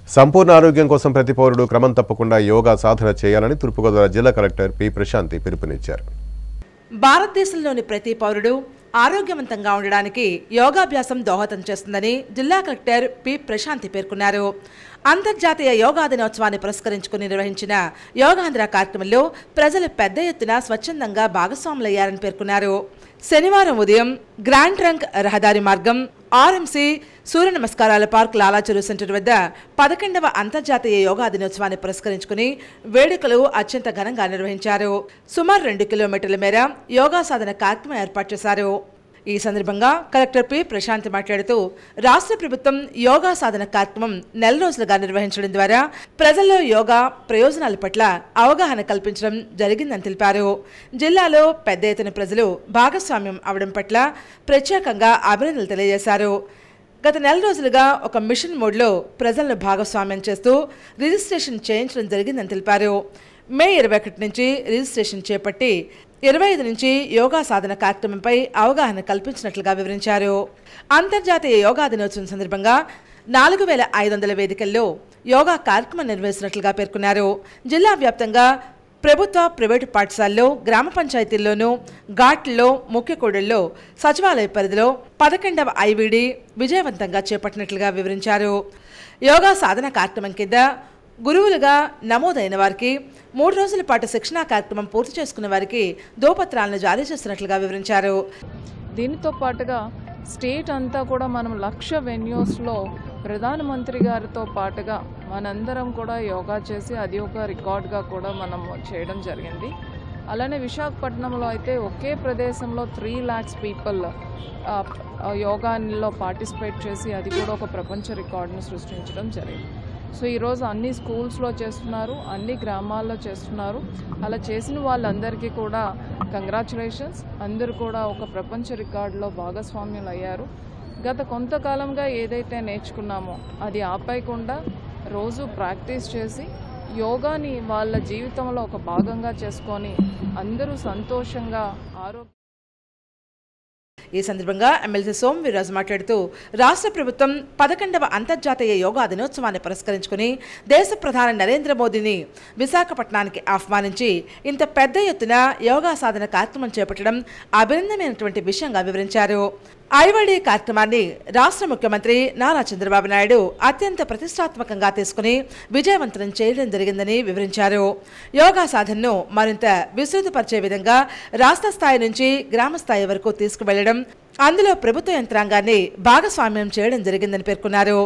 సంపూర్ణ ఆరోగ్యం కోసం ప్రతి పౌరుడు క్రమం తప్పకుండా యోగా సాధన చేయాలని తూర్పుగోదావరి జిల్లా కలెక్టర్ పి ప్రశాంతి పిలుపునిచ్చారు. భారతదేశంలోని ప్రతి పౌరుడు ఆరోగ్యవంతంగా ఉండడానికి యోగాభ్యాసం దోహదం చేస్తుందని జిల్లా కలెక్టర్ పి ప్రశాంతి పేర్కొన్నారు. అంతర్జాతీయ యోగా దినోత్సవాన్ని పురస్కరించుకుని నిర్వహించిన యోగాంధ్ర కార్యక్రమంలో ప్రజలు పెద్ద ఎత్తున స్వచ్ఛందంగా భాగస్వాములయ్యారని పేర్కొన్నారు. శనివారం ఉదయం గ్రాండ్ ట్రంక్ రహదారి మార్గం ఆర్ఎంసీ సూర్య నమస్కారాల పార్క్ లాలా చెరువు సెంటర్ వద్ద 11వ అంతర్జాతీయ యోగా దినోత్సవాన్ని పురస్కరించుకుని వేడుకలు అత్యంత ఘనంగా నిర్వహించారు. సుమారు 2 కిలోమీటర్ల మేర యోగా సాధన కార్యక్రమం ఏర్పాటు చేశారు. ఈ సందర్భంగా కలెక్టర్ పి ప్రశాంతి మాట్లాడుతూ రాష్ట్ర ప్రభుత్వం యోగా సాధన కార్యక్రమం 4 రోజులుగా నిర్వహించడం ద్వారా ప్రజల్లో యోగా ప్రయోజనాల పట్ల అవగాహన కల్పించడం జరిగిందని తెలిపారు. జిల్లాలో పెద్ద ఎత్తున ప్రజలు భాగస్వామ్యం అవడం పట్ల ప్రత్యేకంగా అభినందనలు తెలియజేశారు. గత 4 రోజులుగా ఒక మిషన్ మోడ్లో ప్రజలను భాగస్వామ్యం చేస్తూ రిజిస్ట్రేషన్ చేయించడం జరిగిందని తెలిపారు. మే 21 నుంచి రిజిస్ట్రేషన్ చేపట్టి 25 నుంచి యోగా సాధన కార్యక్రమంపై అవగాహన కల్పించినట్లుగా వివరించారు. అంతర్జాతీయ యోగా దినోత్సవం సందర్భంగా 4500 వేదికల్లో యోగా కార్యక్రమం నిర్వహిస్తున్నట్లుగా పేర్కొన్నారు. జిల్లా వ్యాప్తంగా ప్రభుత్వ ప్రైవేటు పాఠశాలలో గ్రామ పంచాయతీల్లోనూ ఘాట్లలో ముఖ్య కూడళ్లలో సచివాలయ పరిధిలో 11వ ఐవిడి విజయవంతంగా చేపట్టినట్లుగా వివరించారు. యోగా సాధన కార్యక్రమం కింద గురువులుగా నమోదైన వారికి 3 రోజుల పాటు శిక్షణా కార్యక్రమం పూర్తి చేసుకున్న వారికి దోపత్రాలను జారీ చేస్తున్నట్లుగా వివరించారు. దీనితో పాటుగా స్టేట్ అంతా కూడా మనం లక్ష వెన్యూస్లో ప్రధానమంత్రి గారితో పాటుగా మనందరం కూడా యోగా చేసి అది ఒక రికార్డ్గా కూడా మనం చేయడం జరిగింది. అలానే విశాఖపట్నంలో అయితే ఒకే ప్రదేశంలో 3 lakhs పీపుల్ యోగాలో పార్టిసిపేట్ చేసి అది కూడా ఒక ప్రపంచ రికార్డును సృష్టించడం జరిగింది. సో ఈరోజు అన్ని స్కూల్స్లో చేస్తున్నారు, అన్ని గ్రామాల్లో చేస్తున్నారు. అలా చేసిన వాళ్ళందరికీ కూడా కంగ్రాచులేషన్స్. అందరూ కూడా ఒక ప్రపంచ రికార్డులో భాగస్వామ్యులు అయ్యారు. గత కొంతకాలంగా ఏదైతే నేర్చుకున్నామో అది ఆపేయకుండా రోజు ప్రాక్టీస్ చేసి యోగాని వాళ్ళ జీవితంలో ఒక భాగంగా చేసుకొని అందరూ సంతోషంగా ఆరోగ్య ఈ సందర్భంగా ఎమ్మెల్సీ సోమ్ వీర్రాజు మాట్లాడుతూ రాష్ట్ర ప్రభుత్వం 11వ అంతర్జాతీయ యోగా దినోత్సవాన్ని పురస్కరించుకుని దేశ ప్రధాని నరేంద్ర మోదీని విశాఖపట్నానికి ఆహ్వానించి ఇంత పెద్ద ఎత్తున యోగా సాధన కార్యక్రమం చేపట్టడం అభినందనమైనటువంటి విషయంగా వివరించారు. ఐవడి కార్యక్రమాన్ని రాష్ట్ర ముఖ్యమంత్రి నారా చంద్రబాబు నాయుడు అత్యంత ప్రతిష్టాత్మకంగా తీసుకుని విజయవంతం చేయడం జరిగిందని వివరించారు. యోగా సాధనను మరింత విస్తృతపరిచే విధంగా రాష్ట్ర స్థాయి నుంచి గ్రామ స్థాయి వరకు తీసుకువెళ్లడం, అందులో ప్రభుత్వ యంత్రాంగాన్ని భాగస్వామ్యం చేయడం జరిగిందని పేర్కొన్నారు.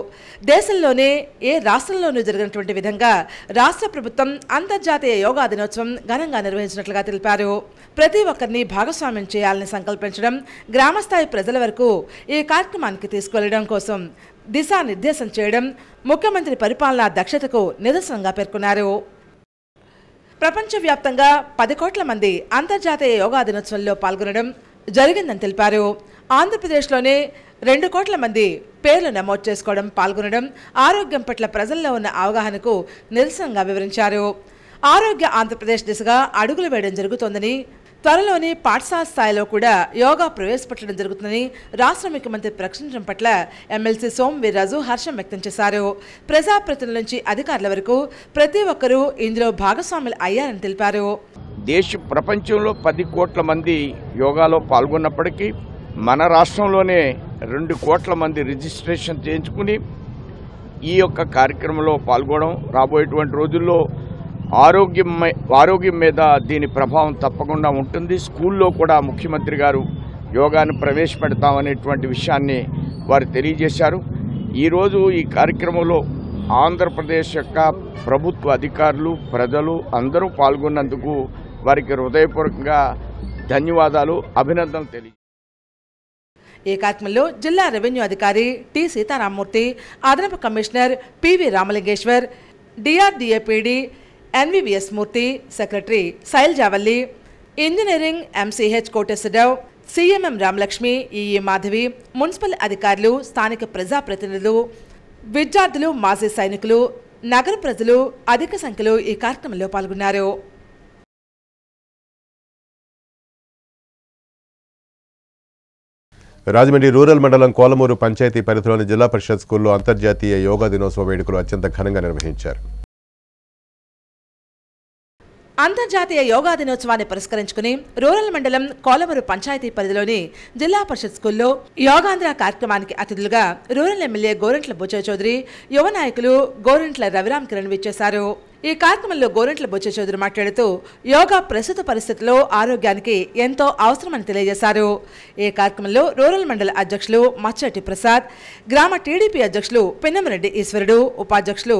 దేశంలోనే ఏ రాష్ట్రంలోనూ జరిగినటువంటి విధంగా రాష్ట్ర ప్రభుత్వం అంతర్జాతీయ యోగా దినోత్సవం ఘనంగా నిర్వహించినట్లుగా తెలిపారు. ప్రతి ఒక్కరిని భాగస్వామ్యం చేయాలని సంకల్పించడం, గ్రామస్థాయి ప్రజల వరకు ఈ కార్యక్రమానికి తీసుకెళ్లడం కోసం దిశానిర్దేశం చేయడం ముఖ్యమంత్రి పరిపాలనా దక్షతకు నిదర్శనంగా పేర్కొన్నారు. ప్రపంచవ్యాప్తంగా 10 కోట్ల మంది అంతర్జాతీయ యోగా దినోత్సవంలో పాల్గొనడం జరిగిందని తెలిపారు. ఆంధ్రప్రదేశ్లోనే 2 కోట్ల మంది పేర్లు నమోదు చేసుకోవడం, పాల్గొనడం ఆరోగ్యం పట్ల ప్రజల్లో ఉన్న అవగాహనకు నిదర్శనంగా వివరించారు. ఆరోగ్య ఆంధ్రప్రదేశ్ దిశగా అడుగులు వేయడం జరుగుతోందని, త్వరలోనే పాఠశాల స్థాయిలో కూడా యోగా ప్రవేశపెట్టడం జరుగుతుందని రాష్ట్ర ముఖ్యమంత్రి ప్రకటించడం పట్ల ఎమ్మెల్సీ సోమ్ వీర్రాజు హర్షం వ్యక్తం చేశారు. ప్రజాప్రతినిధుల నుంచి అధికారుల వరకు ప్రతి ఒక్కరూ ఇందులో భాగస్వాములు అయ్యారని తెలిపారు. ప్రపంచంలో 10 కోట్ల మంది యోగాలో పాల్గొన్నప్పటికీ మన రాష్ట్రంలోనే 2 కోట్ల మంది రిజిస్ట్రేషన్ చేయించుకుని ఈ యొక్క కార్యక్రమంలో పాల్గొనడం రాబోయేటువంటి రోజుల్లో ఆరోగ్యం మీద దీని ప్రభావం తప్పకుండా ఉంటుంది. స్కూల్లో కూడా ముఖ్యమంత్రి గారు యోగాను ప్రవేశపెడతామనేటువంటి విషయాన్ని వారు తెలియజేశారు. ఈరోజు ఈ కార్యక్రమంలో ఆంధ్రప్రదేశ్ యొక్క ప్రభుత్వ అధికారులు, ప్రజలు అందరూ పాల్గొన్నందుకు వారికి హృదయపూర్వకంగా ధన్యవాదాలు, అభినందనలు తెలియ. ఈ కార్యక్రమంలో జిల్లా రెవెన్యూ అధికారి టి సీతారామమూర్తి, అదనపు commissioner PV Ramalingeshwar, DRDA PD NVVS Murthy, secretary Sailajavalli, engineering MCH Koteswararao, CMM Ramalakshmi, EE Madhavi, municipal అధికారులు, స్థానిక ప్రజాప్రతినిధులు, విద్యార్థులు, మాజీ సైనికులు, నగర ప్రజలు అధిక సంఖ్యలో ఈ కార్యక్రమంలో పాల్గొన్నారు. రాజమండ్రి రూరల్ మండలం కోలమూరు పంచాయతీ పరిధిలోని జిల్లా పరిషత్ స్కూల్లో అంతర్జాతీయ యోగా దినోత్సవ వేడుకలు అత్యంత ఘనంగా నిర్వహించారు. అంతర్జాతీయ యోగా దినోత్సవాన్ని పురస్కరించుకుని రూరల్ మండలం కోలమూరు పంచాయతీ పరిధిలోని జిల్లా పరిషత్ స్కూల్లో యోగాంధ్ర కార్యక్రమానికి అతిథులుగా రూరల్ ఎమ్మెల్యే గోరంట్ల బుచ్చయ్య చౌదరి, యువ నాయకులు గోరంట్ల రవిరామ్ కిరణ్ విచ్చేశారు. ఈ కార్యక్రమంలో గోరంట్ల బుచ్చయ్య చౌదరి మాట్లాడుతూ యోగా ప్రస్తుత పరిస్థితుల్లో ఆరోగ్యానికి ఎంతో అవసరమని తెలియజేశారు. ఈ కార్యక్రమంలో రూరల్ మండల అధ్యక్షులు మచ్చటి ప్రసాద్, గ్రామ టీడీపీ అధ్యక్షులు పిన్నమరెడ్డి ఈశ్వరుడు, ఉపాధ్యక్షులు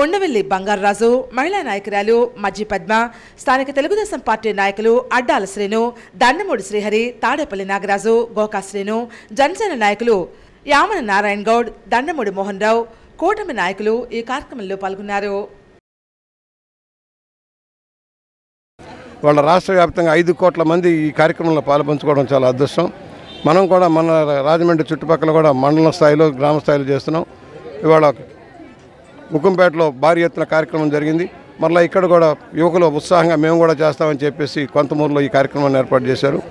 ఉండవెల్లి బంగారరాజు, మహిళా నాయకురాలు మజ్జి పద్మ, స్థానిక తెలుగుదేశం పార్టీ నాయకులు అడ్డాల శ్రీను, దండమూడి శ్రీహరి, తాడేపల్లి నాగరాజు, గోకా శ్రీను, జనసేన నాయకులు యామన నారాయణ గౌడ్, దండమూడి మోహన్ రావు, కూటమి నాయకులు ఈ కార్యక్రమంలో పాల్గొన్నారు. వాళ్ళ రాష్ట్ర వ్యాప్తంగా 5 కోట్ల మంది ఈ కార్యక్రమంలో పాల్పంచుకోవడం చాలా అదృష్టం. మనం కూడా మన రాజమండ్రి చుట్టుపక్కల కూడా మండల స్థాయిలో, గ్రామ స్థాయిలో చేస్తున్నాం. ఇవాళ ముకుంపేటలో భారీ ఎత్తున కార్యక్రమం జరిగింది. మరలా ఇక్కడ కూడా యువకులు ఉత్సాహంగా మేము కూడా చేస్తామని చెప్పేసి కొంతమూరులో ఈ కార్యక్రమాన్ని ఏర్పాటు చేశారు.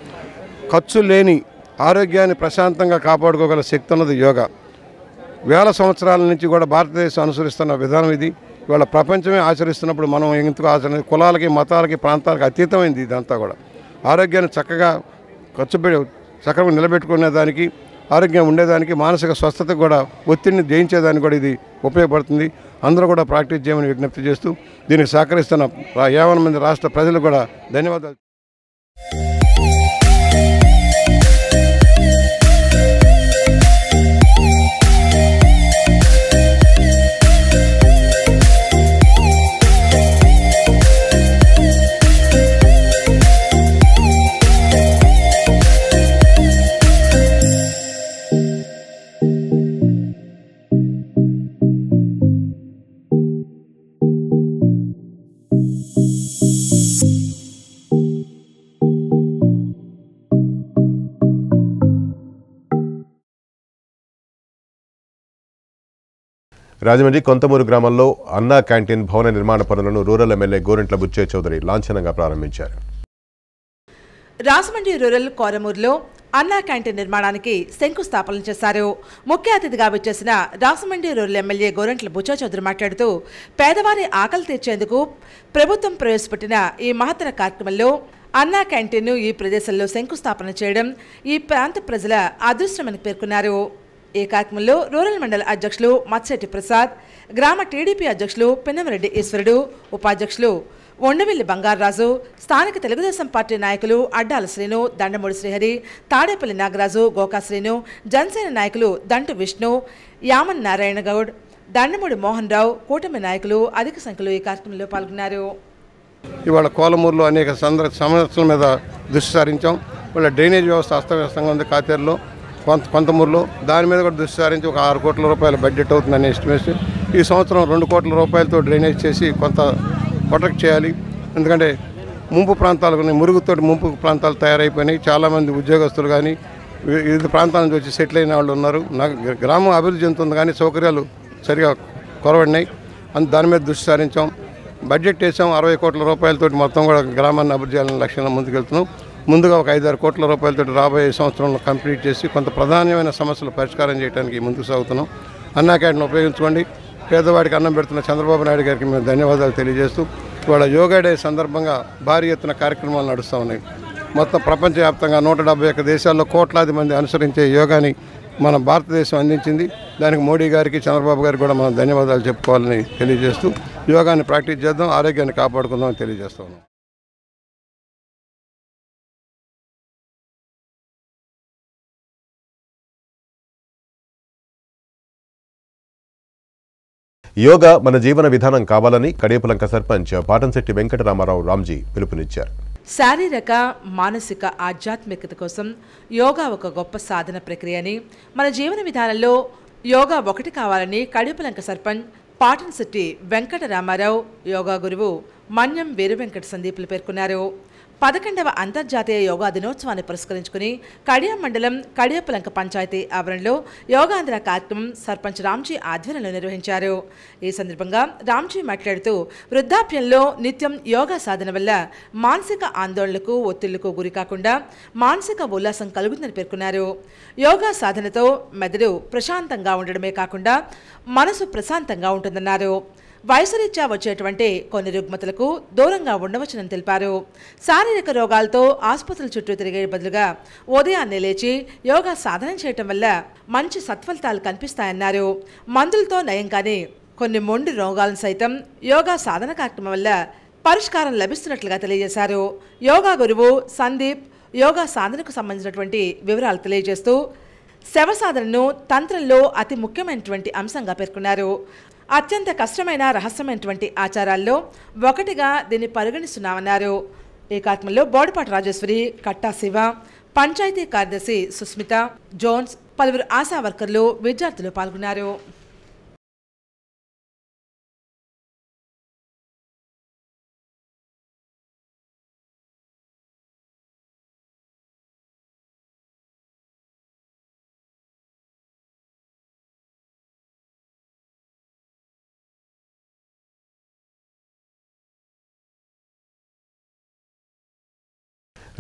ఖర్చు లేని ఆరోగ్యాన్ని ప్రశాంతంగా కాపాడుకోగల శక్తి ఉన్నది యోగా. వేల సంవత్సరాల నుంచి కూడా భారతదేశం అనుసరిస్తున్న విధానం ఇది. ఇవాళ ప్రపంచమే ఆచరిస్తున్నప్పుడు మనం ఎందుకు ఆచరణ, కులాలకి, మతాలకి, ప్రాంతాలకి అతీతమైంది ఇదంతా కూడా. ఆరోగ్యాన్ని చక్కగా చక్కగా నిలబెట్టుకునేదానికి, ఆరోగ్యం ఉండేదానికి, మానసిక స్వస్థతకు కూడా, ఒత్తిడిని జయించేదానికి కూడా ఇది ఉపయోగపడుతుంది. అందరూ కూడా ప్రాక్టీస్ చేయమని విజ్ఞప్తి చేస్తూ దీనికి సహకరిస్తున్న 50 మంది రాష్ట్ర ప్రజలకు కూడా ధన్యవాదాలు. రాజమండ్రి కొంతమూరు గ్రామంలో అన్నా క్యాంటీన్ భవన నిర్మాణ పనులను రూరల్ ఎమ్మెల్యే గోరంట్ల బుచ్చయ్య చౌదరి లాంఛనంగా ప్రారంభించారు. రాజమండ్రి రూరల్ కోరమూరులో అన్నా క్యాంటీన్ నిర్మాణానికి శంకుస్థాపన చేశారు. ముఖ్య అతిథిగా విచ్చేసిన రాజమండ్రి రూరల్ ఎమ్మెల్యే గోరంట్ల బుచ్చయ్య చౌదరి మాట్లాడుతూ పేదవారి ఆకలి తీర్చేందుకు ప్రభుత్వం ప్రవేశపెట్టిన ఈ మహత్తర కార్యక్రమంలో అన్నా క్యాంటీన్ను ఈ ప్రదేశంలో శంకుస్థాపన చేయడం ఈ ప్రాంత ప్రజల అదృష్టమని పేర్కొన్నారు. ఈ కార్యక్రమంలో రూరల్ మండల అధ్యక్షులు మచ్చటి ప్రసాద్, గ్రామ టీడీపీ అధ్యక్షులు పిన్నమరెడ్డి ఈశ్వరుడు, ఉపాధ్యక్షులు ఉండవెల్లి బంగారరాజు, స్థానిక తెలుగుదేశం పార్టీ నాయకులు అడ్డాల శ్రీను, దండమూడి శ్రీహరి, తాడేపల్లి నాగరాజు, గోకా శ్రీను, జనసేన నాయకులు దంటు విష్ణు, యామన్ నారాయణ గౌడ్, దండమూడి మోహన్ రావు, కూటమి నాయకులు అధిక సంఖ్యలో ఈ కార్యక్రమంలో పాల్గొన్నారు. ఇవాళ కోలమూరులో అనేక సమస్యల మీద దృష్టి సారించాం. వాళ్ళ డ్రైనేజ్ వ్యవస్థ అస్తవ్యస్తంగా ఉంది కాతేరులో, కొంతమూరులో. దాని మీద కూడా దృష్టి సారించి ఒక 6 కోట్ల రూపాయల బడ్జెట్ అవుతుందని ఎస్టిమేషన్. ఈ సంవత్సరం 2 కోట్ల రూపాయలతో డ్రైనేజ్ చేసి కొంత ప్రొటెక్ట్ చేయాలి. ఎందుకంటే ముంపు ప్రాంతాలు, మురుగుతోటి ముంపు ప్రాంతాలు తయారైపోయినాయి. చాలామంది ఉద్యోగస్తులు కానీ వివిధ ప్రాంతాల నుంచి వచ్చి సెటిల్ అయిన వాళ్ళు ఉన్నారు. గ్రామం అభివృద్ధి చెందుతుంది కానీ సౌకర్యాలు సరిగా కొరవడినాయి. దాని మీద దృష్టి సారించాం. బడ్జెట్ వేసాం 60 కోట్ల రూపాయలతో మొత్తం కూడా గ్రామాన్ని అభివృద్ధి చేయాలని లక్ష్యంగా ముందుకెళ్తున్నాం. ముందుగా ఒక 5-6 కోట్ల రూపాయలతో రాబోయే సంవత్సరంలో కంప్లీట్ చేసి కొంత ప్రధానమైన సమస్యలు పరిష్కారం చేయడానికి ముందుకు సాగుతున్నాం. అన్నా క్యాంటీన్ ఉపయోగించుకోండి. పేదవాడికి అన్నం పెడుతున్న చంద్రబాబు నాయుడు గారికి మేము ధన్యవాదాలు తెలియజేస్తూ ఇవాళ యోగా డే సందర్భంగా భారీ ఎత్తున కార్యక్రమాలు నడుస్తూ ఉన్నాయి. మొత్తం ప్రపంచవ్యాప్తంగా 171 దేశాల్లో కోట్లాది మంది అనుసరించే యోగాని మన భారతదేశం అందించింది. దానికి మోడీ గారికి, చంద్రబాబు గారికి కూడా మనం ధన్యవాదాలు చెప్పుకోవాలని తెలియజేస్తూ యోగాని ప్రాక్టీస్ చేద్దాం, ఆరోగ్యాన్ని కాపాడుకుందామని తెలియజేస్తా ఉన్నాం. యోగా మన జీవన విధానం కావాలని కడియపులంక సర్పంచ్ పాటంశెట్టి వెంకటరామారావు రామ్జీ పిలుపునిచ్చారు. శారీరక, మానసిక ఆధ్యాత్మికత కోసం యోగా ఒక గొప్ప సాధన ప్రక్రియ అని, మన జీవన విధానంలో యోగా ఒకటి కావాలని కడియపులంక సర్పంచ్ పాటంశెట్టి వెంకటరామారావు, యోగా గురువు మన్యం వీర వెంకట సందీపులు పేర్కొన్నారు. 11వ అంతర్జాతీయ యోగా దినోత్సవాన్ని పురస్కరించుకుని కడియం మండలం కడియపలంక పంచాయతీ ఆవరణలో యోగాంధ్ర కార్యక్రమం సర్పంచ్ రామ్జీ ఆధ్వర్యంలో నిర్వహించారు. ఈ సందర్భంగా రామ్జీ మాట్లాడుతూ వృద్ధాప్యంలో నిత్యం యోగా సాధన వల్ల మానసిక ఆందోళనలకు ఒత్తిళ్లకు గురి కాకుండా మానసిక ఉల్లాసం కలుగుతుందని పేర్కొన్నారు. యోగా సాధనతో మెదడు ప్రశాంతంగా ఉండడమే కాకుండా మనసు ప్రశాంతంగా ఉంటుందన్నారు. వయసురీత్యా వచ్చేటువంటి కొన్ని రుగ్మతలకు దూరంగా ఉండవచ్చునని తెలిపారు. శారీరక రోగాలతో ఆసుపత్రుల చుట్టూ తిరిగే బదులుగా ఉదయాన్నే లేచి యోగా సాధన చేయటం వల్ల మంచి సత్ఫలితాలు కనిపిస్తాయన్నారు. మందులతో నయం కాని కొన్ని మొండి రోగాలను సైతం యోగా సాధన కార్యక్రమం వల్ల పరిష్కారం లభిస్తున్నట్లుగా తెలియజేశారు. యోగా గురువు సందీప్ యోగా సాధనకు సంబంధించినటువంటి వివరాలు తెలియజేస్తూ శవ సాధనను తంత్రంలో అతి ముఖ్యమైనటువంటి అంశంగా పేర్కొన్నారు. అత్యంత కష్టమైన రహస్యమైనటువంటి ఆచారాల్లో ఒకటిగా దీన్ని పరిగణిస్తున్నామన్నారు. ఈ కార్యక్రమంలో బోడపాటి రాజేశ్వరి, కట్టా శివ, పంచాయతీ కార్యదర్శి సుస్మిత, జోన్స్, పలువురు ఆశా వర్కర్లు, విద్యార్థులు పాల్గొన్నారు.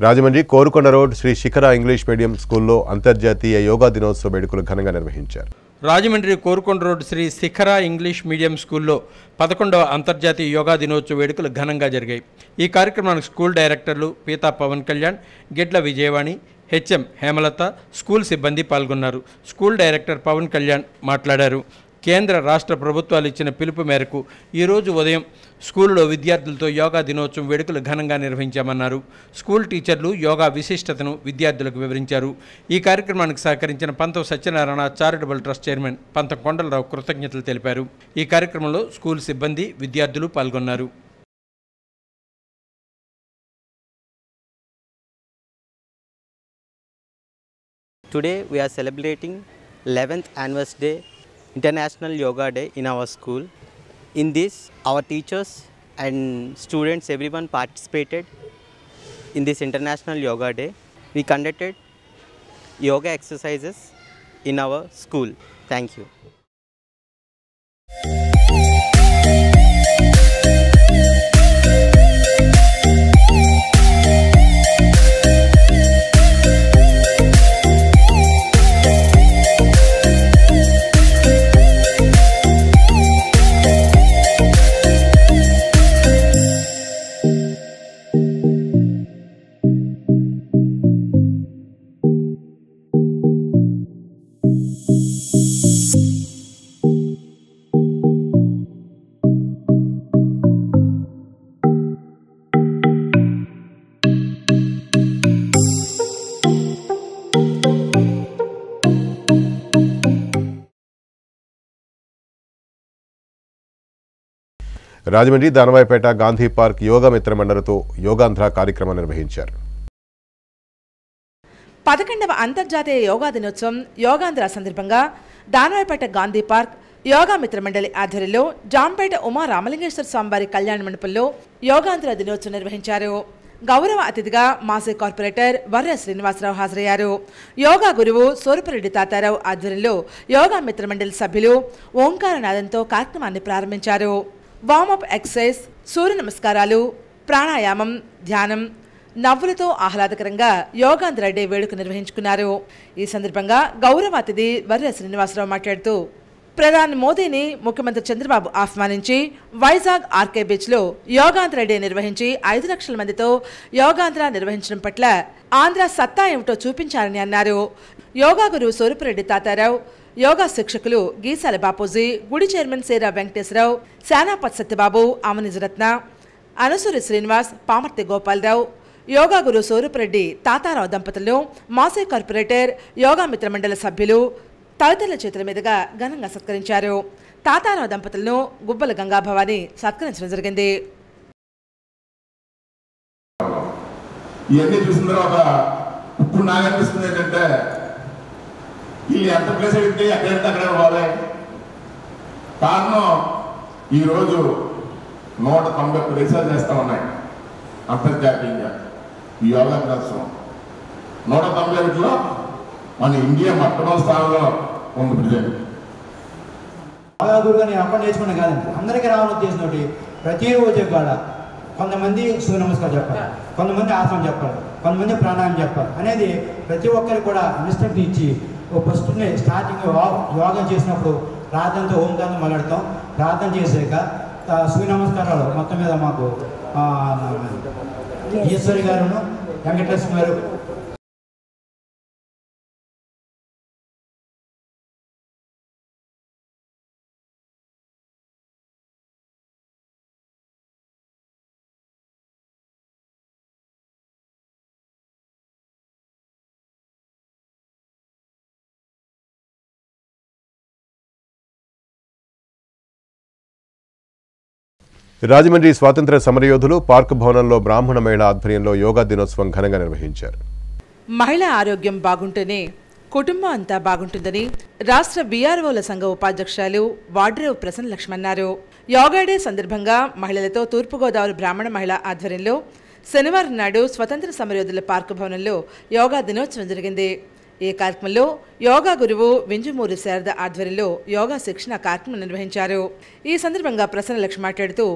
రాజమండ్రి కోరుకొండ రోడ్ శ్రీ శిఖర ఇంగ్లీష్ మీడియం స్కూల్లో అంతర్జాతీయ యోగా దినోత్సవ వేడుకలు ఘనంగా నిర్వహించారు. రాజమండ్రి కోరుకొండ రోడ్ శ్రీ శిఖర ఇంగ్లీష్ మీడియం స్కూల్లో 11వ అంతర్జాతీయ యోగా దినోత్సవ వేడుకలు ఘనంగా జరిగాయి. ఈ కార్యక్రమానికి స్కూల్ డైరెక్టర్లు pita Pawan Kalyan, Gidla Vijayavani, HM Hemalatha, school సిబ్బంది పాల్గొన్నారు. స్కూల్ డైరెక్టర్ పవన్ కళ్యాణ్ మాట్లాడారు. కేంద్ర రాష్ట్ర ప్రభుత్వాలు ఇచ్చిన పిలుపు మేరకు ఈరోజు ఉదయం స్కూల్లో విద్యార్థులతో యోగా దినోత్సవం వేడుకలు ఘనంగా నిర్వహించామన్నారు. స్కూల్ టీచర్లు యోగా విశిష్టతను విద్యార్థులకు వివరించారు. ఈ కార్యక్రమానికి సహకరించిన పంతం సత్యనారాయణ చారిటబుల్ ట్రస్ట్ చైర్మన్ పంతం కొండలరావు కృతజ్ఞతలు తెలిపారు. ఈ కార్యక్రమంలో స్కూల్ సిబ్బంది, విద్యార్థులు పాల్గొన్నారు. Today we are celebrating 11th anniversary day, International Yoga Day in our school. In this, our teachers and students, everyone participated in this International Yoga Day. We conducted yoga exercises in our school. Thank you. Rajahmundry Danavaipeta Gandhi park yoga మిత్ర మండలితో యోగాంధ్ర కార్యక్రమం నిర్వహించారు. 11వ అంతర్జాతీయ యోగా దినోత్సవం యోగాంధ్ర సందర్భంగా Danavaipeta Gandhi park yoga మిత్ర మండలి ఆధ్వర్యంలో జాంపేట ఉమా రామలింగేశ్వర స్వామివారి కళ్యాణ మండపంలో యోగాంధ్ర దినోత్సవం నిర్వహించారు. గౌరవ అతిథిగా మాజీ కార్పొరేటర్ వర్ర శ్రీనివాసరావు హాజరయ్యారు. యోగా గురువు సూరపురెడ్డి తాతారావు ఆధ్వర్యంలో యోగా మిత్ర మండలి సభ్యులు ఓంకారనాదంతో కార్యక్రమాన్ని ప్రారంభించారు. వార్మప్ ఎక్సర్సైజ్, సూర్య నమస్కారాలు, ప్రాణాయామం, ధ్యానం, నవ్వులతో ఆహ్లాదకరంగా యోగాంధ్ర డే వేడుక నిర్వహించుకున్నారు. ఈ సందర్భంగా గౌరవ అతిథి వర్ర శ్రీనివాసరావు మాట్లాడుతూ ప్రధాని మోదీని ముఖ్యమంత్రి చంద్రబాబు ఆహ్వానించి వైజాగ్ ఆర్కే బీచ్లో యోగాంధ్ర డే నిర్వహించి 5 లక్షల మందితో యోగాంధ్ర నిర్వహించడం పట్ల ఆంధ్ర సత్తా ఏమిటో చూపించారని అన్నారు. యోగా గురువు సూరపురెడ్డి తాతారావు, యోగా శిక్షకులు గీసాల బాపూజీ, గుడి చైర్మన్ సేరా వెంకటేశ్వరరావు, శానాపత్ సత్యబాబు, ఆమనిజరత్న, అనసూరి శ్రీనివాస్, పామర్తి గోపాలరావు, యోగా గురు సూరపురెడ్డి తాతారావు దంపతులను మాజీ కార్పొరేటర్ యోగా మిత్ర మండలి సభ్యులు తదితరుల చేతుల మీదుగా ఘనంగా సత్కరించారు. తాతారావు దంపతులను గుబ్బల గంగాభవాని సత్కరించడం జరిగింది. ఇవన్నీ చూసిన తర్వాత ఇప్పుడు నాకు అనిపిస్తుంది ఏంటంటే వీళ్ళు ఎంత ప్లేస్ అడిగితే ఎక్కడంటే అక్కడ పోలే. కారణం ఈరోజు 191 దేశాలు చేస్తూ ఉన్నాయి అంతర్జాతీయంగా. ఈ యోగా దినోత్సవం 191లో మన ఇండియా మొట్టమొదటి స్థానంలో ఉంది ప్రజెంట్. యోగా గురుగా నేను అక్కడ నేర్చుకున్నా కాదండి, అందరికీ రావాలని ఉద్దేశంతో ప్రతిరోజు కూడా కొంతమంది సూర్య నమస్కారం చెప్పాలి, కొంతమంది ఆసనం చెప్పాలి, కొంతమంది ప్రాణాయామం చెప్పాలి అనేది ప్రతి ఒక్కరికి కూడా ఇన్స్ట్రక్షన్ ఇచ్చి ఫస్ట్ స్టార్టింగ్ యోగా చేసినప్పుడు ప్రార్థనతో ఓంకారం మొదలెడతాం. ప్రార్థన చేసాక సూర్య నమస్కారాలు మొత్తం మీద మాకు ఈశ్వరి గారును వెంకటలక్ష్మి గారు రాజమండ్రి స్వాతంత్ర్య సమరయోధులు పార్క్ భవనంలో బ్రాహ్మణ మహిళా ఆధ్వర్యంలో యోగా దినోత్సవం ఘనంగా నిర్వహించారు. మహిళా ఆరోగ్యం బాగుంటేనే కుటుంబం అంతా బాగుంటుందని రాష్ట్ర బీఆర్ఓల సంఘ ఉపాధ్యక్షులు వాడ్రేవు ప్రసన్న లక్ష్మి అన్నారు. యోగా డే సందర్భంగా మహిళలతో తూర్పుగోదావరి బ్రాహ్మణ మహిళా ఆధ్వర్యంలో శనివారం నాడు స్వతంత్ర సమరయోధుల పార్క్ భవనంలో యోగా దినోత్సవం జరిగింది. ఈ కార్యక్రమంలో యోగా గురువు వింజమూరి శారద ఆధ్వర్యంలో యోగా శిక్షణ కార్యక్రమం నిర్వహించారు. ఈ సందర్భంగా ప్రసన్న లక్ష్మి మాట్లాడుతూ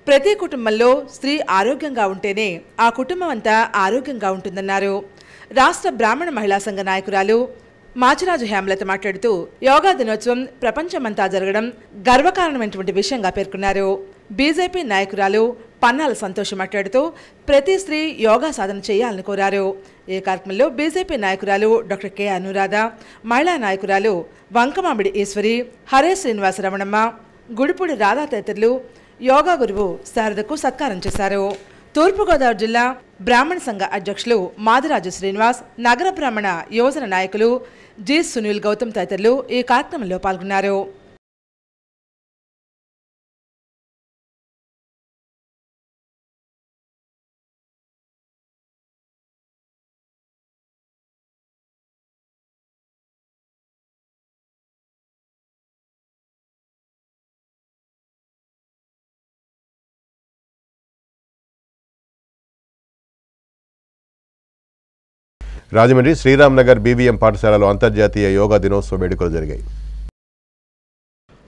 ప్రతి కుటుంబంలో స్త్రీ ఆరోగ్యంగా ఉంటేనే ఆ కుటుంబం అంతా ఆరోగ్యంగా ఉంటుందన్నారు. రాష్ట్ర బ్రాహ్మణ మహిళా సంఘ నాయకురాలు మాచిరాజు హేమలత మాట్లాడుతూ యోగా దినోత్సవం ప్రపంచమంతా జరగడం గర్వకారణమైనటువంటి విషయంగా పేర్కొన్నారు. బీజేపీ నాయకురాలు పన్నాల సంతోష్ మాట్లాడుతూ ప్రతి స్త్రీ యోగా సాధన చేయాలని కోరారు. ఈ కార్యక్రమంలో బీజేపీ నాయకురాలు డాక్టర్ కె అనురాధ, మహిళా నాయకురాలు వంకమామిడి ఈశ్వరి, హరే శ్రీనివాస రమణమ్మ, గుడిపూడి రాధా తదితరులు యోగా గురువు శారదకు సత్కారం చేశారు. తూర్పుగోదావరి జిల్లా బ్రాహ్మణ సంఘ అధ్యక్షులు మాదిరాజు శ్రీనివాస్, నగర బ్రాహ్మణ యువజన నాయకులు జి సునీల్ గౌతమ్ తదితరులు ఈ కార్యక్రమంలో పాల్గొన్నారు. రాజమండ్రి శ్రీరామ్ నగర్ బీవీఎం పాఠశాలలో అంతర్జాతీయ యోగా దినోత్సవ వేడుకలు జరిగాయి.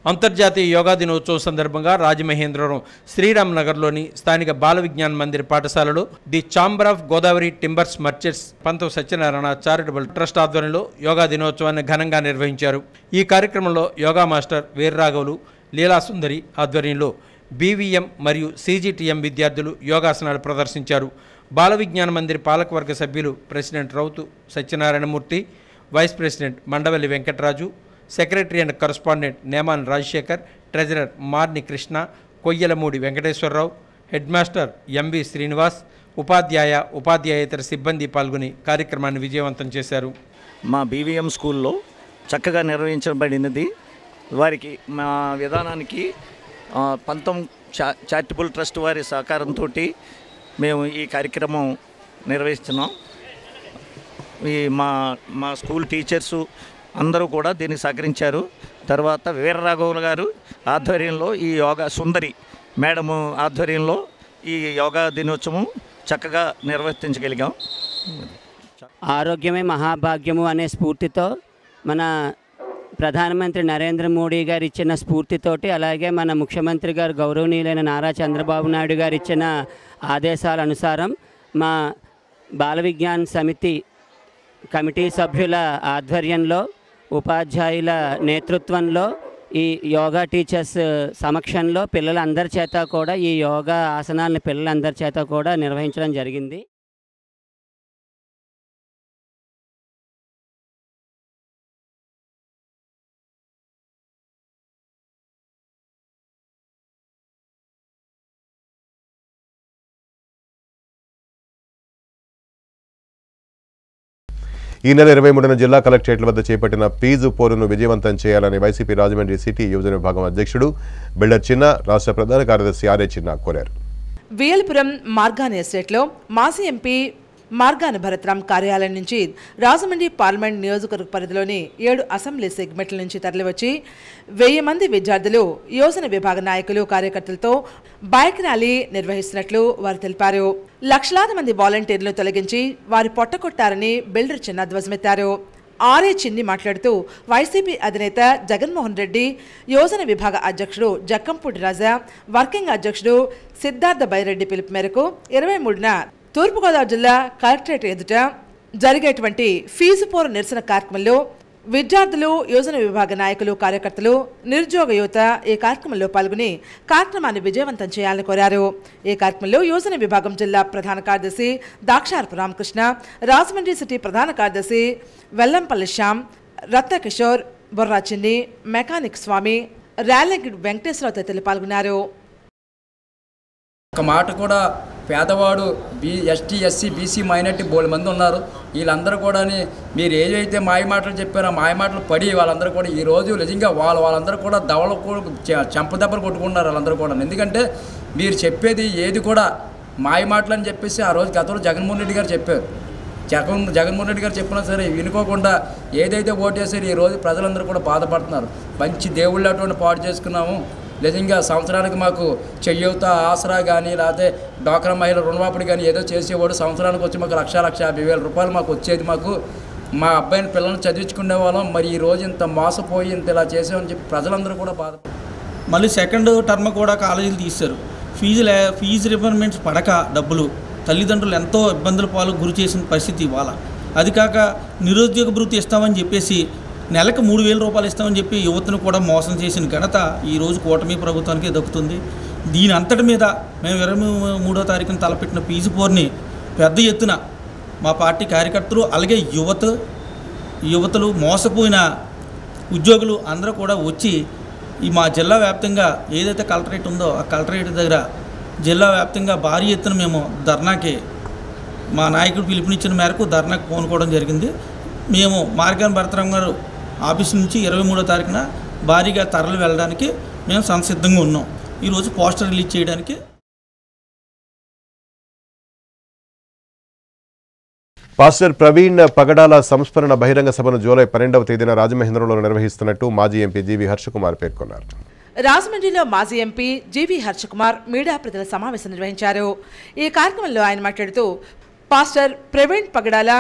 అంతర్జాతీయ యోగా దినోత్సవం సందర్భంగా రాజమహేంద్రవరం శ్రీరామ్ నగర్లోని స్థానిక బాల విజ్ఞాన్ మందిర్ పాఠశాలలో the chamber of Godavari timbers merchants పంతో Satyanarayana charitable trust ఆధ్వర్యంలో యోగా దినోత్సవాన్ని ఘనంగా నిర్వహించారు. ఈ కార్యక్రమంలో యోగా మాస్టర్ వీర్రాఘవులు, లీలాసుందరి ఆధ్వర్యంలో బీవీఎం మరియు సీజీటీఎం విద్యార్థులు యోగాసనాలు ప్రదర్శించారు. బాల విజ్ఞాన మందిర్ పాలకవర్గ సభ్యులు president Rautu Satyanarayanamurthy, vice president Mandavalli Venkataraju, secretary and correspondent Neman Rajasekhar, treasurer Marni Krishna, Koyyalamudi Venkateswararao, head master MV Srinivas, ఉపాధ్యాయేతర సిబ్బంది పాల్గొని కార్యక్రమాన్ని విజయవంతం చేశారు. మా బీవీఎం స్కూల్లో చక్కగా నిర్వహించబడినది. వారికి మా విధానానికి పంతం చారిటబుల్ ట్రస్ట్ వారి సహకారంతో మేము ఈ కార్యక్రమం నిర్వహిస్తున్నాం. ఈ మా స్కూల్ టీచర్సు అందరూ కూడా దీన్ని సహకరించారు. తర్వాత వీరరాఘవులు గారు ఆధ్వర్యంలో ఈ యోగా సుందరి మేడము ఆధ్వర్యంలో ఈ యోగా దినోత్సవం చక్కగా నిర్వర్తించగలిగాం. ఆరోగ్యమే మహాభాగ్యము అనే స్ఫూర్తితో మన ప్రధానమంత్రి నరేంద్ర మోడీ గారు ఇచ్చిన స్ఫూర్తితోటి, అలాగే మన ముఖ్యమంత్రి గారు గౌరవనీయులైన నారా చంద్రబాబు నాయుడు గారు ఇచ్చిన ఆదేశాల అనుసారం మా బాల విజ్ఞాన్ సమితి కమిటీ సభ్యుల ఆధ్వర్యంలో, ఉపాధ్యాయుల నేతృత్వంలో, ఈ యోగా టీచర్స్ సమక్షంలో పిల్లలందరి చేత కూడా ఈ యోగా ఆసనాలను పిల్లలందరి చేత కూడా నిర్వహించడం జరిగింది. ఈ నెల 23న జిల్లా కలెక్టరేట్ల వద్ద చేపట్టిన ఫీజు పోరును విజయవంతం చేయాలని వైసీపీ రాజమండ్రి సిటీ యువజన విభాగం అధ్యక్షుడు బిల్డర్ చిన్న, రాష్ట్ర ప్రధాన కార్యదర్శి ఆర్ఏ చిన్న కోరారు. వియల్పురం మార్గాన్ ఎస్టేట్లో మాజీ ఎంపీ మార్గాన భరత్రామ్ కార్యాలయం నుంచి రాజమండ్రి పార్లమెంట్ నియోజకవర్గ పరిధిలోని 7 అసెంబ్లీ సెగ్మెంట్ల నుంచి తరలివచ్చి 1000 మంది విద్యార్థులు యోజన విభాగ నాయకులు కార్యకర్తలతో బైక్ ర్యాలీ నిర్వహిస్తున్నట్లు వారు తెలిపారు. లక్షలాది మంది వాలంటీర్లను తొలగించి వారి పొట్టకొట్టారని బిల్డర్ చిన్న ధ్వజమెత్తారు. ఆర్ఏ చిన్ని మాట్లాడుతూ వైసీపీ అధినేత జగన్మోహన్ రెడ్డి, యోజన విభాగ అధ్యక్షుడు జక్కంపూడి రాజా, వర్కింగ్ అధ్యక్షుడు సిద్ధార్థ బైరెడ్డి పిలుపు మేరకు 23న తూర్పుగోదావరి జిల్లా కలెక్టరేట్ ఎదుట జరిగేటువంటి ఫీజు పోరు నిరసన కార్యక్రమంలో విద్యార్థులు, యోజన విభాగ నాయకులు, కార్యకర్తలు, నిరుద్యోగ యువత ఈ కార్యక్రమంలో పాల్గొని కార్యక్రమాన్ని విజయవంతం చేయాలని కోరారు. ఈ కార్యక్రమంలో యోజన విభాగం జిల్లా ప్రధాన కార్యదర్శి దాక్షారపు రామకృష్ణ, రాజమండ్రి సిటీ ప్రధాన కార్యదర్శి వెల్లంపల్లి శ్యామ్, రత్నకిషోర్, బొర్రా చిన్ని, మెకానిక్ స్వామి, ర్యాలెంగ్ వెంకటేశ్వరరావు తదితరులు పాల్గొన్నారు. ఒక మాట కూడా పేదవాడు ఎస్టీ, ఎస్సీ, బీసీ, మైనార్టీ బోల్డ్ మంది ఉన్నారు. వీళ్ళందరూ కూడా మీరు ఏదైతే మాయ మాటలు చెప్పారో మాయ మాటలు పడి వాళ్ళందరూ కూడా ఈరోజు నిజంగా వాళ్ళందరూ కూడా దవల చెంపదెబ్బలు కొట్టుకుంటున్నారు వాళ్ళందరూ కూడా. ఎందుకంటే మీరు చెప్పేది ఏది కూడా మాయ మాటలు అని చెప్పేసి ఆ రోజు గతంలో జగన్మోహన్ రెడ్డి గారు చెప్పారు. జగన్మోహన్ రెడ్డి గారు చెప్పినా సరే వినుకోకుండా ఏదైతే ఓటేసారో ఈరోజు ప్రజలందరూ కూడా బాధపడుతున్నారు. మంచి దేవుళ్ళు అటువంటి పాటు చేసుకున్నాము. నిజంగా సంవత్సరానికి మాకు చెయ్యూత ఆసరా కానీ లేకపోతే డ్వాక్రా మహిళ రుణమాపిడి కానీ ఏదో చేసేవాడు. సంవత్సరానికి వచ్చి మాకు 1,50,000 రూపాయలు మాకు వచ్చేది. మా అబ్బాయిని పిల్లల్ని చదివించుకునే వాళ్ళం. మరి ఈ రోజు ఇంత మోసపోయి ఇంత ఇలా చేసామని చెప్పి ప్రజలందరూ కూడా బాధపడతారు. మళ్ళీ సెకండ్ టర్మ్ కూడా కాలేజీలు తీశారు. ఫీజు రిఫండ్మెంట్స్ పడక డబ్బులు తల్లిదండ్రులు ఎంతో ఇబ్బందుల పాలు గురి చేసిన పరిస్థితి ఇవాళ. అది కాక నిరుద్యోగ భృతి ఇస్తామని చెప్పేసి నెలకు 3,000 రూపాయలు ఇస్తామని చెప్పి యువతను కూడా మోసం చేసిన ఘనత ఈరోజు కూటమి ప్రభుత్వానికి దక్కుతుంది. దీని అంతటి మీద మేము 23వ తారీఖున తలపెట్టిన ఫీజు పోర్ని పెద్ద ఎత్తున మా పార్టీ కార్యకర్తలు అలాగే యువతలు మోసపోయిన ఉద్యోగులు అందరూ కూడా వచ్చి ఈ మా జిల్లా వ్యాప్తంగా ఏదైతే కలెక్టరేట్ ఉందో ఆ కలెక్టరేట్ దగ్గర జిల్లా వ్యాప్తంగా భారీ ఎత్తున మేము ధర్నాకి మా నాయకుడు పిలుపునిచ్చిన మేరకు ధర్నాకి పూనుకోవడం జరిగింది. మేము మార్గాన భరతరామ్ గారు ఆఫీస్ నుంచి 23వ తారీఖున భారీగా తరలి వెళ్ళడానికి మేము సంసిద్ధంగా ఉన్నాం. ఈరోజు పోస్టర్ రిలీజ్ చేయడానికి. పాస్టర్ ప్రవీణ్ పగడాల సంస్మరణ బహిరంగ సభను జూలై 12వ తేదీన రాజమహేంద్రంలో నిర్వహిస్తున్నట్టు మాజీ ఎంపీ జీవి హర్షకుమార్ పేర్కొన్నారు. రాజమండ్రిలో మాజీ ఎంపీ జీవి హర్షకుమార్ మీడియా ప్రతినిధుల సమావేశం నిర్వహించారు. ఈ కార్యక్రమంలో ఆయన మాట్లాడుతూ పాస్టర్ ప్రవీణ్ పగడాల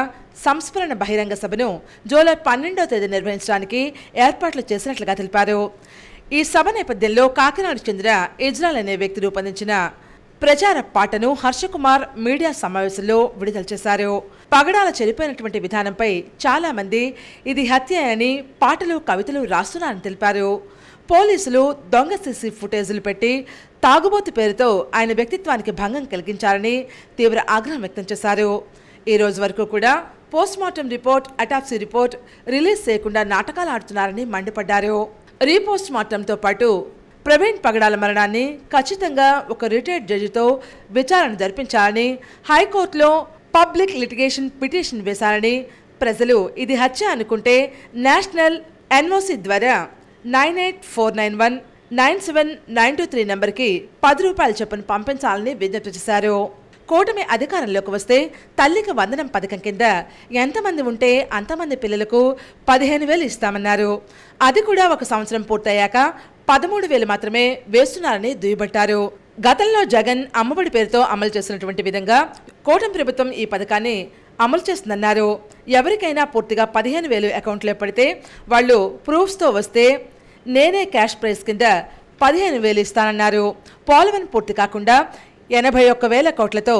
సంస్మరణ బహిరంగ సభను జూలై 12వ తేదీ నిర్వహించడానికి ఏర్పాట్లు చేసినట్లుగా తెలిపారు. ఈ సభ నేపథ్యంలో కాకినాడకు చెందిన ఇజ్రాయల్ అనే వ్యక్తి రూపొందించిన ప్రచార పాటను హర్షకుమార్ మీడియా సమావేశంలో విడుదల చేశారు. పగడాల చనిపోయినటువంటి విధానంపై చాలా మంది ఇది హత్య అని పాటలు, కవితలు రాస్తున్నారని తెలిపారు. పోలీసులు దొంగ సీసీ ఫుటేజీలు పెట్టి తాగుబోతు పేరుతో ఆయన వ్యక్తిత్వానికి భంగం కలిగించారని తీవ్ర ఆగ్రహం వ్యక్తం చేశారు. ఈ రోజు వరకు కూడా postmortem report, autopsy report release చేయకుండా నాటకాలు ఆడుతున్నారని మండిపడ్డారు. రీపోస్ట్మార్టంతో పాటు ప్రవీణ్ పగడాల మరణాన్ని ఖచ్చితంగా ఒక రిటైర్డ్ జడ్జితో విచారణ జరిపించాలని హైకోర్టులో పబ్లిక్ లిటిగేషన్ పిటిషన్ వేశారని, ప్రజలు ఇది హత్య అనుకుంటే నేషనల్ ఎన్ఓసి ద్వారా 9849197993 నంబర్కి 10 రూపాయల చొప్పున పంపించాలని విజ్ఞప్తి చేశారు. కూటమి అధికారంలోకి వస్తే తల్లికి వందనం పథకం కింద ఎంతమంది ఉంటే అంతమంది పిల్లలకు 15,000 ఇస్తామన్నారు. అది కూడా 1 సంవత్సరం పూర్తయ్యాక 13,000 మాత్రమే వేస్తున్నారని దుయ్యబట్టారు. గతంలో జగన్ అమ్మఒడి పేరుతో అమలు చేసినటువంటి విధంగా కూటమి ప్రభుత్వం ఈ పథకాన్ని అమలు చేస్తుందన్నారు. ఎవరికైనా పూర్తిగా 15,000 అకౌంట్లో పడితే వాళ్ళు ప్రూఫ్స్తో వస్తే నేనే క్యాష్ ప్రైజ్ కింద 15,000 ఇస్తానన్నారు. పోలవరం పూర్తి కాకుండా 81,000 కోట్లతో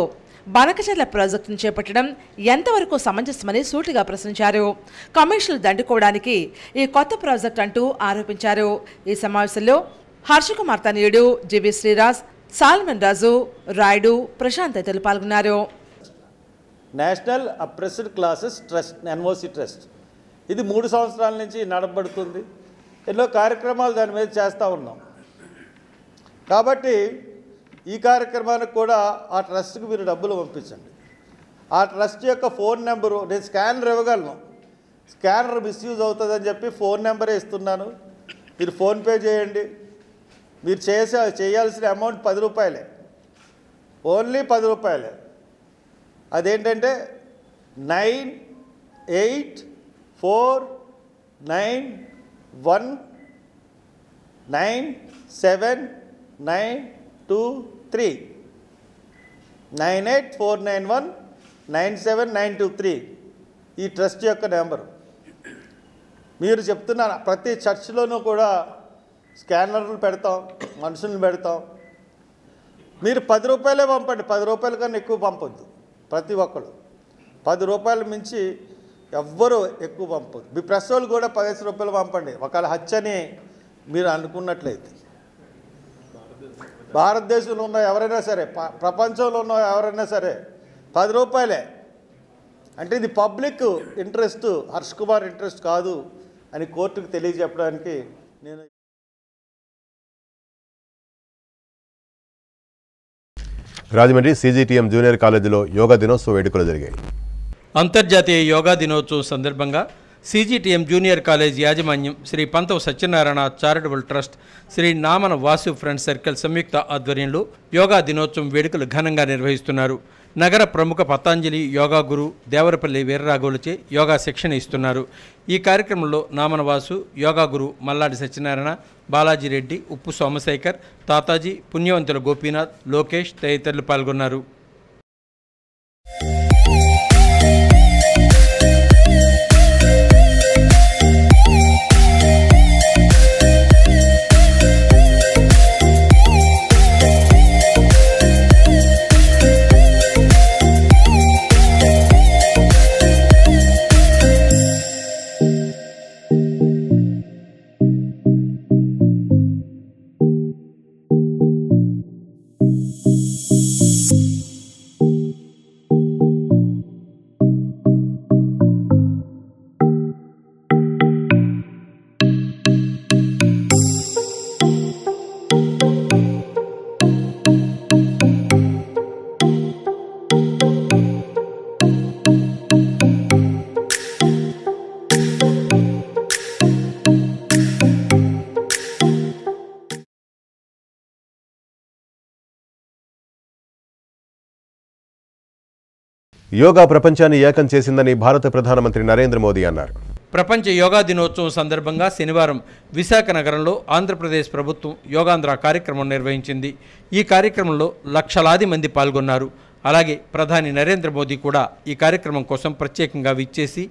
బనకచెర్ల ప్రాజెక్టును చేపట్టడం ఎంతవరకు సమంజసమని సూటిగా ప్రశ్నించారు. కమిషన్లు దండుకోవడానికి ఈ కొత్త ప్రాజెక్టు అంటూ ఆరోపించారు. ఈ సమావేశంలో హర్షకుమార్ తనయుడు జీవి శ్రీరాజ్, సాల్మన్ రాజు, రాయుడు, ప్రశాంత్ తదితరులు పాల్గొన్నారు. National oppressed classes trust, NOC trust, ఇది 3 సంవత్సరాల నుంచి నడపబడుతుంది. ఎన్నో కార్యక్రమాలు దాని మీద చేస్తూ ఉన్నాం. కాబట్టి ఈ కార్యక్రమానికి కూడా ఆ ట్రస్ట్కి మీరు డబ్బులు పంపించండి. ఆ ట్రస్ట్ యొక్క ఫోన్ నెంబరు నేను స్కానర్ ఇవ్వగలను. స్కానర్ మిస్యూజ్ అవుతుందని చెప్పి ఫోన్ నెంబరే ఇస్తున్నాను. మీరు ఫోన్పే చేయండి. మీరు చేయాల్సిన అమౌంట్ 10 రూపాయలే, ఓన్లీ 10 రూపాయలే. అదేంటంటే 9, 8, 4, 9, 1, 9, 7, 9, 2, 3. 98491 97923 ఈ ట్రస్ట్ యొక్క నెంబర్. మీరు చెప్తున్నారు ప్రతి చర్చ్లోనూ కూడా స్కానర్లు పెడతాం, మనుషులను పెడతాం. మీరు 10 రూపాయలే పంపండి, 10 రూపాయల కన్నా ఎక్కువ పంపొద్దు. ప్రతి ఒక్కరు 10 రూపాయలు మించి ఎవ్వరూ ఎక్కువ పంపొద్దు. మీ ప్రెస్ వాళ్ళు కూడా 15 రూపాయలు పంపండి ఒకవేళ హత్యని మీరు అనుకున్నట్లయితే. భారతదేశంలో ఉన్న ఎవరైనా సరే, ప్రపంచంలో ఉన్న ఎవరైనా సరే 10 రూపాయలే. అంటే ఇది public interest, Harsh Kumar interest కాదు అని కోర్టుకు తెలియజెప్పడానికి నేను. రాజమండ్రి CGTM జూనియర్ కాలేజీలో యోగా దినోత్సవ వేడుకలు జరిగాయి. అంతర్జాతీయ యోగా దినోత్సవం సందర్భంగా CGTM జూనియర్ కాలేజ్ యాజమాన్యం Sri Panthava Satyanarayana charitable trust, Sri Namana Vasu friends circle సంయుక్త ఆధ్వర్యంలో యోగా దినోత్సవం వేడుకలు ఘనంగా నిర్వహిస్తున్నారు. నగర ప్రముఖ పతాంజలి యోగా గురు దేవరపల్లి వీర్రాఘవులచే యోగా శిక్షణ ఇస్తున్నారు. ఈ కార్యక్రమంలో నామన వాసు, యోగా గురు మల్లాడి సత్యనారాయణ, బాలాజీరెడ్డి, ఉప్పు సోమశేఖర్, తాతాజీ, పుణ్యవంతుల గోపీనాథ్, లోకేష్ తదితరులు పాల్గొన్నారు. యోగా ప్రపంచాన్ని ఏకం చేసిందని భారత ప్రధానమంత్రి నరేంద్ర మోదీ అన్నారు. ప్రపంచ యోగా దినోత్సవం సందర్భంగా శనివారం విశాఖ నగరంలో ఆంధ్రప్రదేశ్ ప్రభుత్వం యోగాంధ్ర కార్యక్రమం నిర్వహించింది. ఈ కార్యక్రమంలో లక్షలాది మంది పాల్గొన్నారు. అలాగే ప్రధాని నరేంద్ర మోదీ కూడా ఈ కార్యక్రమం కోసం ప్రత్యేకంగా విచ్చేసి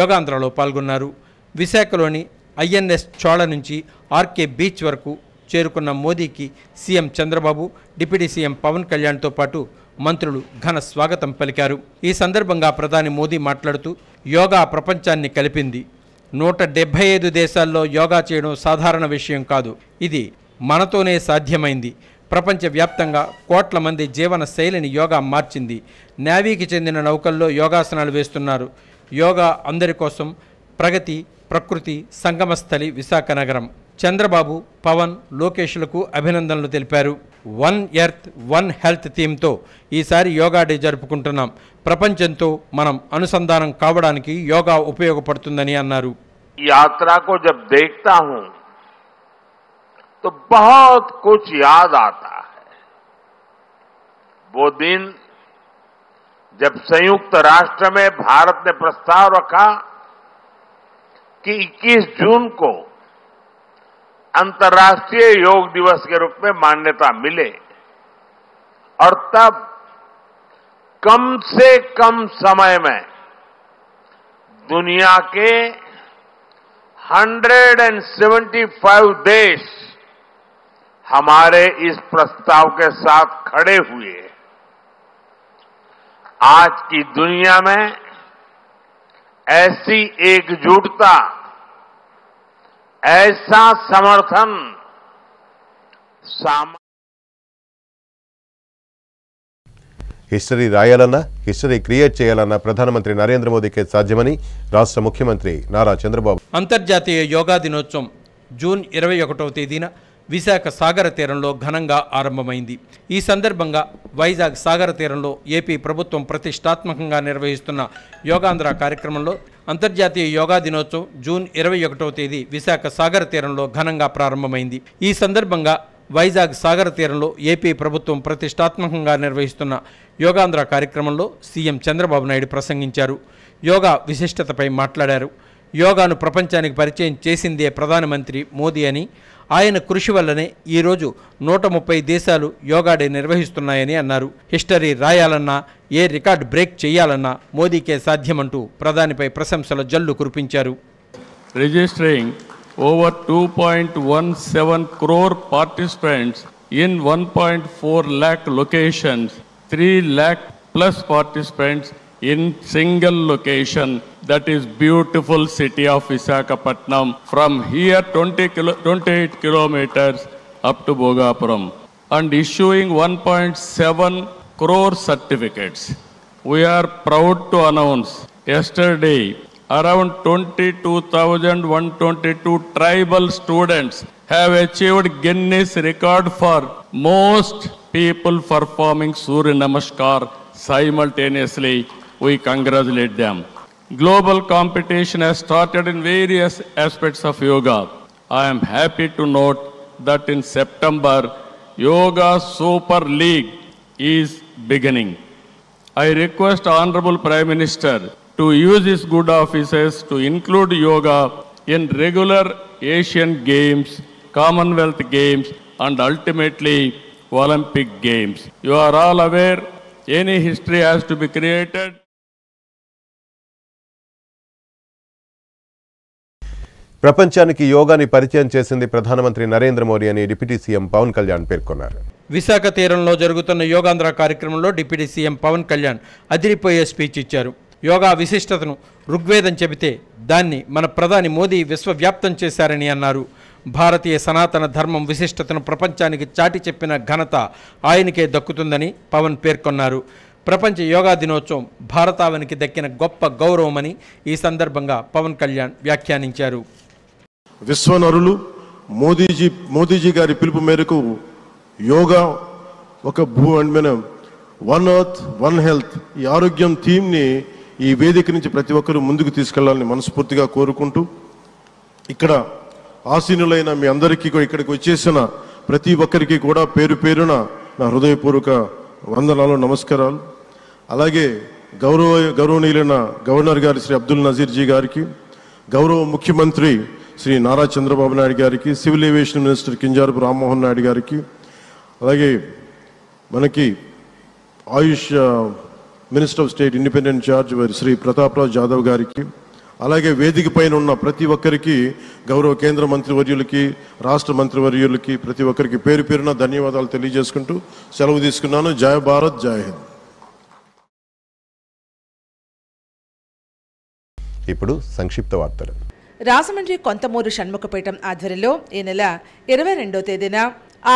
యోగాంధ్రలో పాల్గొన్నారు. విశాఖలోని INS చోళ నుంచి ఆర్కే బీచ్ వరకు చేరుకున్న మోదీకి CM Chandrababu, deputy CM Pawan కళ్యాణ్తో పాటు మంత్రులు ఘన స్వాగతం పలికారు. ఈ సందర్భంగా ప్రధాని మోదీ మాట్లాడుతూ యోగా ప్రపంచాన్ని కలిపింది. 175 దేశాల్లో యోగా చేయడం సాధారణ విషయం కాదు. ఇది మనతోనే సాధ్యమైంది. ప్రపంచవ్యాప్తంగా కోట్ల మంది జీవన శైలిని యోగా మార్చింది. నేవీకి చెందిన నౌకల్లో యోగాసనాలు వేస్తున్నారు. యోగా అందరి కోసం. ప్రగతి ప్రకృతి సంగమస్థలి విశాఖ నగరం. చంద్రబాబు, పవన్, లోకేష్లకు అభినందనలు తెలిపారు. 1 ఎర్త్ 1 హెల్త్ థీమ్తో ఈసారి యోగా డే జరుపుకుంటున్నాం. ప్రపంచంతో మనం అనుసంధానం కావడానికి యోగా ఉపయోగపడుతుందని అన్నారు. यात्रा को जब देखता हूं तो बहुत कुछ याद आता है. वो दिन जब संयुक्त राष्ट्र में भारत ने प्रस्ताव रखा कि 21 जून को अंतर्राष्ट्रीय योग दिवस के रूप में मान्यता मिले और तब कम से कम समय में दुनिया के 175 देश हमारे इस प्रस्ताव के साथ खड़े हुए. आज की दुनिया में ऐसी एकजुटता, ऐसा समर्थन హిస్టరీ రాయాలన్నా, హిస్టరీ క్రియేట్ చేయాలన్నా ప్రధానమంత్రి నరేంద్ర మోదీకే సాధ్యమని రాష్ట్ర ముఖ్యమంత్రి నారా చంద్రబాబు. అంతర్జాతీయ యోగా దినోత్సవం జూన్ 21వ తేదీన విశాఖ సాగర తీరంలో ఘనంగా ఆరంభమైంది. ఈ సందర్భంగా వైజాగ్ సాగర తీరంలో ఏపీ ప్రభుత్వం ప్రతిష్టాత్మకంగా నిర్వహిస్తున్న యోగాంధ్ర కార్యక్రమంలో అంతర్జాతీయ యోగా దినోత్సవం జూన్ 21వ తేదీ విశాఖ సాగర తీరంలో ఘనంగా ప్రారంభమైంది. ఈ సందర్భంగా వైజాగ్ సాగర తీరంలో ఏపీ ప్రభుత్వం ప్రతిష్టాత్మకంగా నిర్వహిస్తున్న యోగాంధ్ర కార్యక్రమంలో సీఎం చంద్రబాబు నాయుడు ప్రసంగించారు. యోగా విశిష్టతపై మాట్లాడారు. యోగాను ప్రపంచానికి పరిచయం చేసిందే ప్రధానమంత్రి మోదీ అని, ఆయన కృషి వల్లనే ఈరోజు 130 దేశాలు యోగా డే నిర్వహిస్తున్నాయని అన్నారు. హిస్టరీ రాయాలన్నా, ఏ రికార్డ్ బ్రేక్ చేయాలన్నా మోదీకే సాధ్యమంటూ ప్రధానిపై ప్రశంసల జల్లు కురిపించారు. Registering over 2.17 crore participants in 1.4 lakh locations, 3 lakh plus participants in single location, that is beautiful city of Visakhapatnam. From here 28 kilometers up to Bhogapuram, and issuing 1.7 crore certificates. We are proud to announce yesterday around 22,122 tribal students have achieved Guinness record for most people performing Surya Namaskar simultaneously. We congratulate them. Global competition has started in various aspects of yoga. I am happy to note that in September, Yoga Super League is beginning. I request Honorable Prime Minister to use his good offices to include yoga in regular Asian Games, Commonwealth Games, and ultimately Olympic Games. You are all aware, any history has to be created. ప్రపంచానికి యోగాని పరిచయం చేసింది ప్రధానమంత్రి నరేంద్ర మోదీ అని deputy CM Pawan Kalyan పేర్కొన్నారు. విశాఖ తీరంలో జరుగుతున్న యోగాంధ్ర కార్యక్రమంలో డిప్యూటీ సీఎం పవన్ కళ్యాణ్ అదిరిపోయే స్పీచ్ ఇచ్చారు. యోగా విశిష్టతను ఋగ్వేదం చెబితే దాన్ని మన ప్రధాని మోదీ విశ్వవ్యాప్తం చేశారని అన్నారు. భారతీయ సనాతన ధర్మం విశిష్టతను ప్రపంచానికి చాటి చెప్పిన ఘనత ఆయనకే దక్కుతుందని పవన్ పేర్కొన్నారు. ప్రపంచ యోగా దినోత్సవం భారతావనికి దక్కిన గొప్ప గౌరవమని ఈ సందర్భంగా పవన్ కళ్యాణ్ వ్యాఖ్యానించారు. విశ్వనరులు మోదీజీ గారి పిలుపు మేరకు యోగా ఒక వన్ ఎర్త్ వన్ హెల్త్ ఈ ఆరోగ్యం థీమ్ని ఈ వేదిక నుంచి ప్రతి ఒక్కరూ ముందుకు తీసుకెళ్లాలని మనస్ఫూర్తిగా కోరుకుంటూ, ఇక్కడ ఆసీనులైన మీ అందరికీ ఇక్కడికి వచ్చేసిన ప్రతి ఒక్కరికి కూడా పేరు పేరున నా హృదయపూర్వక వందనాలు, నమస్కారాలు. అలాగే గౌరవనీయులైన గవర్నర్ గారి శ్రీ అబ్దుల్ నజీర్ జీ గారికి, గౌరవ ముఖ్యమంత్రి శ్రీ నారా చంద్రబాబు నాయుడు గారికి, civil aviation minister Kinjarapu Rammohan Naidu గారికి, అలాగే మనకి AYUSH minister of state independent charge Shri Prataprao Jadhav గారికి, అలాగే వేదిక పైన ఉన్న ప్రతి ఒక్కరికి, గౌరవ కేంద్ర మంత్రివర్యులకి, రాష్ట్ర మంత్రివర్యులకి, ప్రతి ఒక్కరికి పేరు పేరున ధన్యవాదాలు తెలియజేసుకుంటూ సెలవు తీసుకున్నాను. జై భారత్, జై హింద్. ఇప్పుడు సంక్షిప్త వార్తలు. రాజమండ్రి కొంతమూరు షణ్ముఖపీఠం ఆధ్వర్యంలో ఈ నెల 22వ తేదీన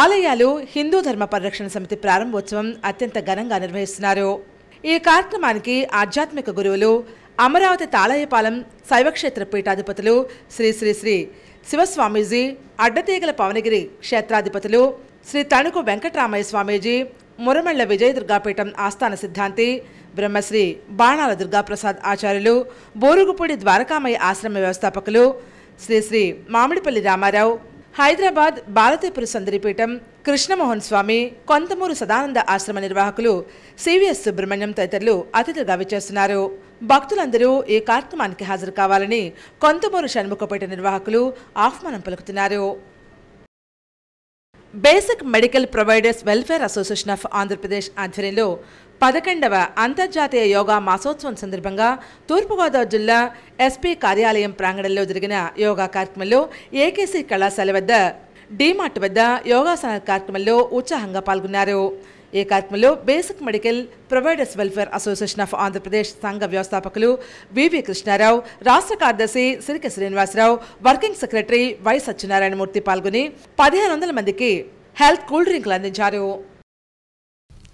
ఆలయాలు హిందూ ధర్మ పరిరక్షణ సమితి ప్రారంభోత్సవం అత్యంత ఘనంగా నిర్వహిస్తున్నారు. ఈ కార్యక్రమానికి ఆధ్యాత్మిక గురువులు, అమరావతి తాళయ్యపాలెం శైవక్షేత్ర పీఠాధిపతులు శ్రీ శ్రీ శ్రీ శివస్వామీజీ, అడ్డతీగల పవనగిరి క్షేత్రాధిపతులు శ్రీ తణుకు వెంకటరామయ్య స్వామీజీ, మురమళ్ల విజయదుర్గాపీఠం ఆస్థాన సిద్ధాంతి బ్రహ్మశ్రీ బాణాల దుర్గాప్రసాద్ ఆచార్యులు, బోరుగుపూడి ద్వారకామయ్య ఆశ్రమ వ్యవస్థాపకులు శ్రీ శ్రీ మామిడిపల్లి రామారావు, హైదరాబాద్ బాలతీపుర సుందరిపీఠం కృష్ణమోహన్ స్వామి, కొంతమూరు సదానంద ఆశ్రమ నిర్వాహకులు సివిఎస్ సుబ్రహ్మణ్యం తదితరులు అతిథులుగా విచ్చేస్తున్నారు. భక్తులందరూ ఈ కార్యక్రమానికి హాజరు కావాలని కొంతమూరు షణ్ముఖపేట నిర్వాహకులు ఆహ్వానం పలుకుతున్నారు. Basic medical providers welfare association of Andhra Pradesh ఆధ్వర్యంలో 11వ అంతర్జాతీయ యోగా మాసోత్సవం సందర్భంగా తూర్పుగోదావరి జిల్లా ఎస్పీ కార్యాలయం ప్రాంగణంలో జరిగిన యోగా కార్యక్రమంలో ఏకేసీ కళాశాల వద్ద డీమార్ట్ వద్ద యోగాసన కార్యక్రమంలో ఉత్సాహంగా పాల్గొన్నారు. ఈ కార్యక్రమంలో basic medical providers welfare association of Andhra Pradesh సంఘ వ్యవస్థాపకులు వివి కృష్ణారావు, రాష్ట్ర కార్యదర్శి Siriki Srinivasa Rao, working secretary Y Satyanarayana Murthy పాల్గొని 1500 మందికి హెల్త్ కూల్ డ్రింక్లు అందించారు.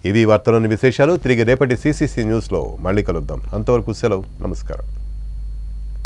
ఇవి వార్తలోని విశేషాలు. తిరిగి రేపటి CCC న్యూస్లో మళ్ళీ కలుద్దాం. అంతవరకు సెలవు, నమస్కారం.